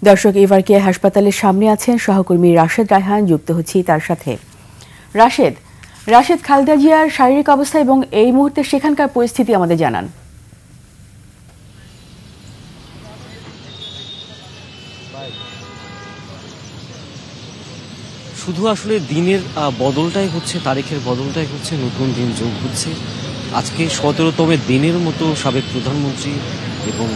দর্শক, এবার কেয়ার হাসপাতালের সামনে আছেন সহকর্মী রাশেদ রায়হান। যুক্ত হচ্ছি তার সাথে। রাশেদ, খালেদা জিয়ার শারীরিক অবস্থা এবং এই মুহূর্তে সেখানকার পরিস্থিতি আমাদের জানান। শুধু আসলে দিনের বদলটাই হচ্ছে, তারিখের বদলটাই হচ্ছে, নতুন দিন যোগ হচ্ছে। আজকে 17তম দিনের মতো সাবেক প্রধানমন্ত্রী এবং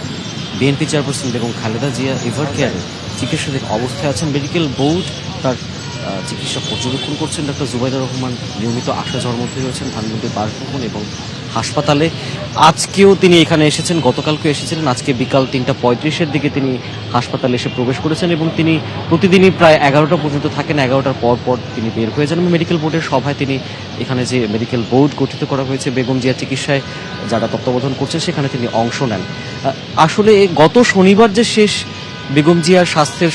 BNP chairperson Begum Khaleda Zia ever কেয়ারে চিকিৎসাধীন অবস্থায় আছেন। মেডিকেল বোর্ড তার চিকিৎসা পর্যবেক্ষণ করছেন। ডক্টর জুবাইদুর রহমান নিয়মিত আসা যাওয়ার মধ্যে রয়েছেন ধানমন্ডির বাসভবন এবং হাসপাতালে। আজকেও তিনি এখানে এসেছেন, গতকালকে এসেছিলেন। আজকে বিকাল 3:35-এর দিকে তিনি হাসপাতালে এসে প্রবেশ করেছেন এবং তিনি প্রতিদিনই প্রায় 11টা পর্যন্ত থাকেন। 11টার পর তিনি বের হয়ে যান। মেডিকেল বোর্ডের সভায় তিনি এখানে যে মেডিকেল বোর্ড গঠিত করা হয়েছে বেগম জিয়া চিকিৎসায় যারা তত্ত্বাবধান করছেন সেখানে তিনি অংশ নেন। আসলে গত শনিবার যে শেষ বেগম জিয়ার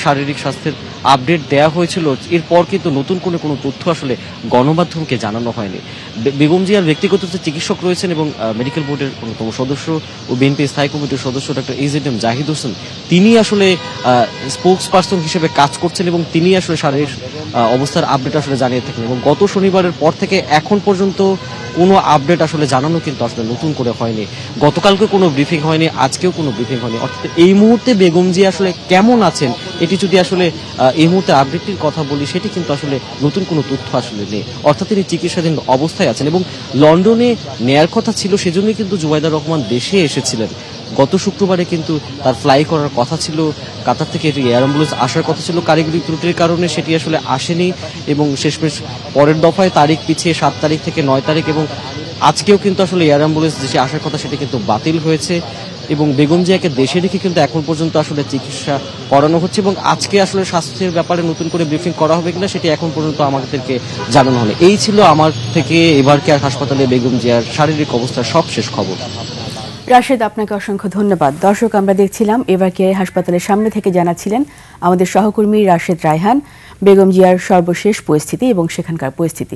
শারীরিক স্বাস্থ্যের আপডেট দেওয়া হয়েছিল, এরপর কিন্তু নতুন কোনো তথ্য আসলে গণমাধ্যমকে জানানো হয়নি। বেগম জিয়ার ব্যক্তিগত যে চিকিৎসক রয়েছেন এবং মেডিকেল বোর্ডের অন্যতম সদস্য ও বিএনপি স্থায়ী কমিটির সদস্য ডক্টর এজেডএম জাহিদ হোসেন, তিনি আসলে স্পোকস পার্সন হিসেবে কাজ করছেন এবং তিনি আসলে শারীরিক অবস্থার আপডেট আসলে জানিয়ে থাকেন। এবং গত শনিবারের পর থেকে এখন পর্যন্ত কোনো আপডেট আসলে জানানো কিন্তু আসলে নতুন করে হয়নি। গতকালকে কোনো ব্রিফিং হয়নি, আজকেও কোনো ব্রিফিং হয়নি। অর্থাৎ এই মুহূর্তে বেগম জিয়া আসলে কেমন আছেন, এটি যদি আসলে এই মুহূর্তে আপডেটটির কথা বলি, সেটি কিন্তু আসলে নতুন কোনো তথ্য আসলে নেই। অর্থাৎ তিনি চিকিৎসাধীন অবস্থায় আছেন এবং লন্ডনে নেয়ার কথা ছিল, সেজন্যই কিন্তু জুবাইদুর রহমান দেশে এসেছিলেন। গত শুক্রবারে কিন্তু তার ফ্লাই করার কথা ছিল, কাতার থেকে এয়ার অ্যাম্বুলেন্স আসার কথা ছিল। কারিগরি ত্রুটির কারণে সেটি আসলে আসেনি এবং শেষমেশ পরের দফায় তারিখ পিছিয়ে 7 তারিখ থেকে 9 তারিখ এবং আজকেও কিন্তু আসলে এয়ার অ্যাম্বুলেন্স দেশে আসার কথা, সেটি কিন্তু বাতিল হয়েছে এবং বেগম জিয়াকে দেশে রেখে কিন্তু এখন পর্যন্ত আসলে চিকিৎসা করানো হচ্ছে এবং আজকে আসলে স্বাস্থ্যের ব্যাপারে নতুন করে ব্রিফিং করা হবে কিনা সেটি এখন পর্যন্ত আমাদেরকে জানানো হলো। এই ছিল আমার থেকে এবার কেয়ার হাসপাতালে বেগম জিয়ার শারীরিক অবস্থার সবশেষ খবর। রাশেদ, আপনাকে অসংখ্য ধন্যবাদ। দর্শক, আমরা দেখছিলাম এবার কেয়ার হাসপাতালের সামনে থেকে জানাচ্ছিলেন আমাদের সহকর্মী রাশেদ রায়হান বেগম জিয়ার সর্বশেষ পরিস্থিতি এবং সেখানকার পরিস্থিতি।